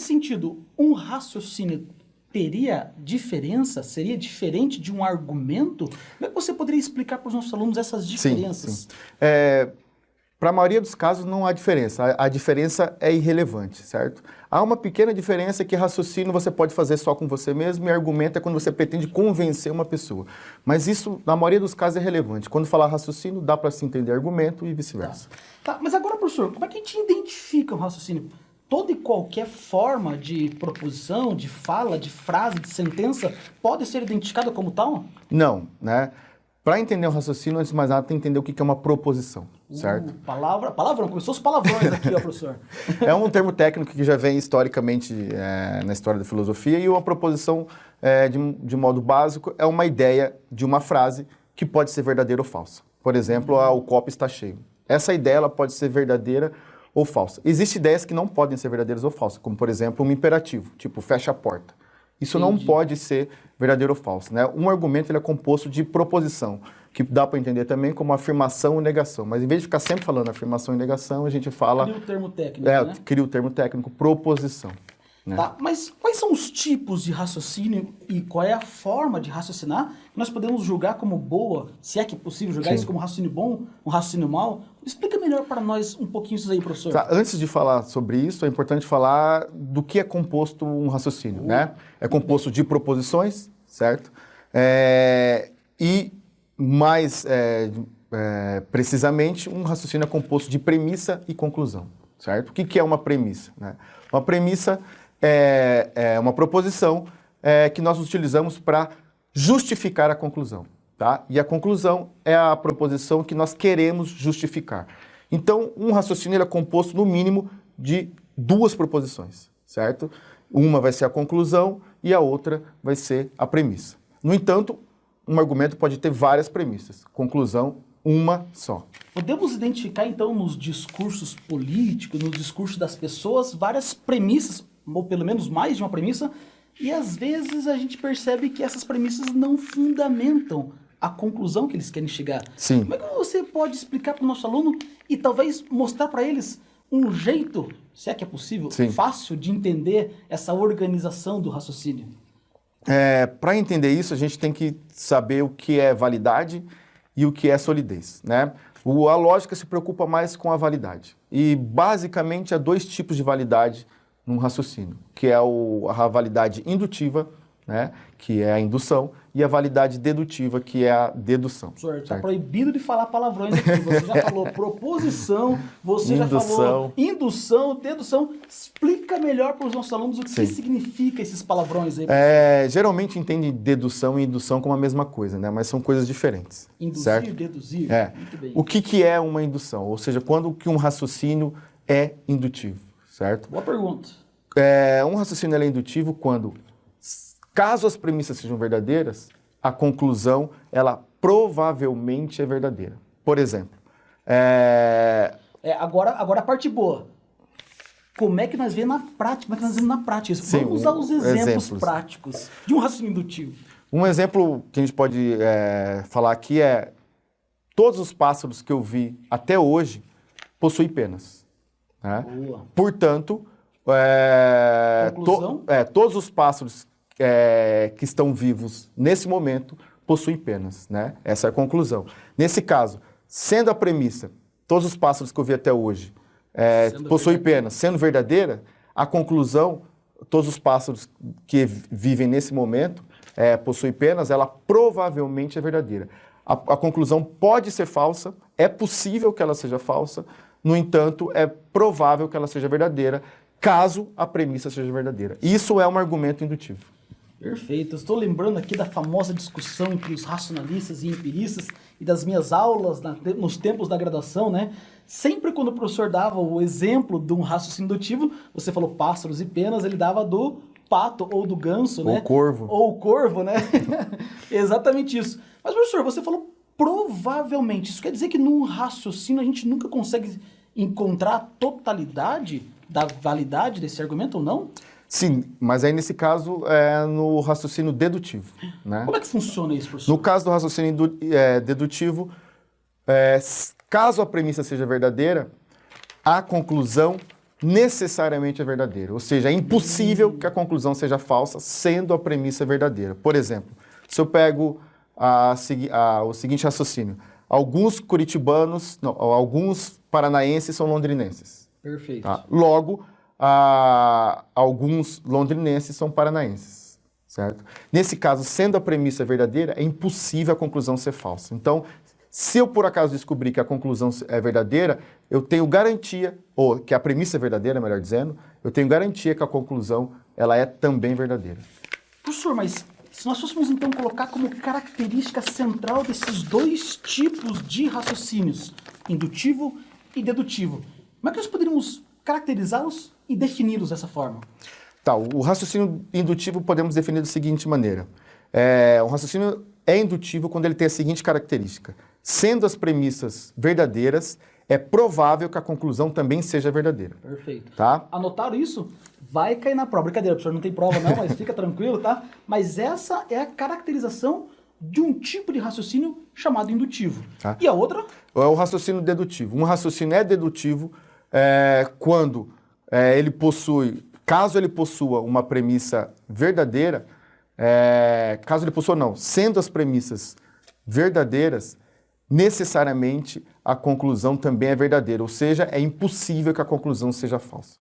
sentido, um raciocínio teria diferença? Seria diferente de um argumento? Como é que você poderia explicar para os nossos alunos essas diferenças? Sim. Para a maioria dos casos não há diferença, a diferença é irrelevante, certo? Há uma pequena diferença que raciocínio você pode fazer só com você mesmo e argumento é quando você pretende convencer uma pessoa. Mas isso, na maioria dos casos, é relevante. Quando falar raciocínio, dá para se entender argumento e vice-versa. Tá, mas agora, professor, como é que a gente identifica um raciocínio? Toda e qualquer forma de proposição, de fala, de frase, de sentença pode ser identificada como tal? Não, né? Para entender um raciocínio, antes de mais nada, tem que entender o que é uma proposição, certo? Palavrão, começou os palavrões aqui, ó, professor. É um termo técnico que já vem historicamente na história da filosofia e uma proposição, de modo básico, é uma ideia de uma frase que pode ser verdadeira ou falsa. Por exemplo, o copo está cheio. Essa ideia ela pode ser verdadeira ou falsa. Existem ideias que não podem ser verdadeiras ou falsas, como, por exemplo, um imperativo, tipo, fecha a porta. Isso não pode ser verdadeiro ou falso, né? Um argumento ele é composto de proposição, que dá para entender também como afirmação ou negação. Mas em vez de ficar sempre falando afirmação e negação, a gente fala... Cria o termo técnico, né? Cria o termo técnico, proposição. Né? Tá, mas quais são os tipos de raciocínio e qual é a forma de raciocinar que nós podemos julgar como boa, se é que é possível julgar isso como um raciocínio bom, um raciocínio mau? Explica melhor para nós um pouquinho isso aí, professor. Tá, antes de falar sobre isso, é importante falar do que é composto um raciocínio, né? É composto de proposições, certo? E mais precisamente, um raciocínio é composto de premissa e conclusão, certo? O que é uma premissa? Né? Uma premissa é uma proposição que nós utilizamos para justificar a conclusão, tá? E a conclusão é a proposição que nós queremos justificar. Então, um raciocínio ele é composto, no mínimo, de duas proposições, certo? Uma vai ser a conclusão e a outra vai ser a premissa. No entanto, um argumento pode ter várias premissas. Conclusão, uma só. Podemos identificar, então, nos discursos políticos, nos discursos das pessoas, várias premissas, ou pelo menos mais de uma premissa, e às vezes a gente percebe que essas premissas não fundamentam a conclusão que eles querem chegar. Sim. Como é que você pode explicar para o nosso aluno e talvez mostrar para eles um jeito, se é que é possível, fácil de entender essa organização do raciocínio? Para entender isso, a gente tem que saber o que é validade e o que é solidez, né? A lógica se preocupa mais com a validade. E, basicamente, há dois tipos de validade num raciocínio, que é a validade indutiva, né, que é a indução, e a validade dedutiva, que é a dedução. Professor, está proibido de falar palavrões aqui. Você já falou proposição, você já falou indução, dedução. Explica melhor para os nossos alunos o que significa esses palavrões aí. Geralmente entende dedução e indução como a mesma coisa, né? Mas são coisas diferentes. Induzir, certo? deduzir. Muito bem. O que é uma indução? Ou seja, quando que um raciocínio é indutivo, certo? Boa pergunta. Um raciocínio é indutivo quando, caso as premissas sejam verdadeiras, a conclusão, ela provavelmente é verdadeira. Por exemplo... Agora a parte boa. Como é que nós vemos na prática? Como é que nós vemos na prática isso? Vamos usar os exemplos práticos de um raciocínio indutivo. Um exemplo que a gente pode falar aqui é: todos os pássaros que eu vi até hoje possuem penas. Né? Boa. Portanto, todos os pássaros que estão vivos nesse momento possuem penas. Né? Essa é a conclusão. Nesse caso, sendo a premissa, todos os pássaros que eu vi até hoje possuem penas, sendo verdadeira, a conclusão, todos os pássaros que vivem nesse momento possuem penas, ela provavelmente é verdadeira. A conclusão pode ser falsa, é possível que ela seja falsa, no entanto, é provável que ela seja verdadeira, caso a premissa seja verdadeira. Isso é um argumento indutivo. Perfeito. Eu estou lembrando aqui da famosa discussão entre os racionalistas e empiristas e das minhas aulas nos tempos da graduação, né? Sempre quando o professor dava o exemplo de um raciocínio indutivo, você falou pássaros e penas, ele dava do pato ou do ganso, né? Ou o corvo, né? Exatamente isso. Mas, professor, você falou provavelmente. Isso quer dizer que num raciocínio a gente nunca consegue encontrar a totalidade da validade desse argumento ou não? Sim, mas aí nesse caso é no raciocínio dedutivo. Né? Como é que funciona isso, professor? No caso do raciocínio dedutivo, caso a premissa seja verdadeira, a conclusão necessariamente é verdadeira. Ou seja, é impossível que a conclusão seja falsa, sendo a premissa verdadeira. Por exemplo, se eu pego o seguinte raciocínio: alguns curitibanos, não, alguns paranaenses são londrinenses. Perfeito. Tá? Logo, alguns londrinenses são paranaenses, certo? Nesse caso, sendo a premissa verdadeira, é impossível a conclusão ser falsa. Então, se eu por acaso descobrir que a conclusão é verdadeira, eu tenho garantia, ou que a premissa é verdadeira, melhor dizendo, eu tenho garantia que a conclusão ela é também verdadeira. Professor, mas se nós fôssemos então colocar como característica central desses dois tipos de raciocínios, indutivo e dedutivo, como é que nós poderíamos caracterizá-los e defini-los dessa forma? Tá, o raciocínio indutivo podemos definir da seguinte maneira. O raciocínio é indutivo quando ele tem a seguinte característica: sendo as premissas verdadeiras, é provável que a conclusão também seja verdadeira. Perfeito. Tá? Anotaram isso? Vai cair na prova. Brincadeira, professor, não tem prova não, mas fica tranquilo, tá? Mas essa é a caracterização de um tipo de raciocínio chamado indutivo. Tá. E a outra? É o raciocínio dedutivo. Um raciocínio é dedutivo quando ele possui, caso ele possua uma premissa verdadeira, caso ele possua não, sendo as premissas verdadeiras, necessariamente a conclusão também é verdadeira, ou seja, é impossível que a conclusão seja falsa.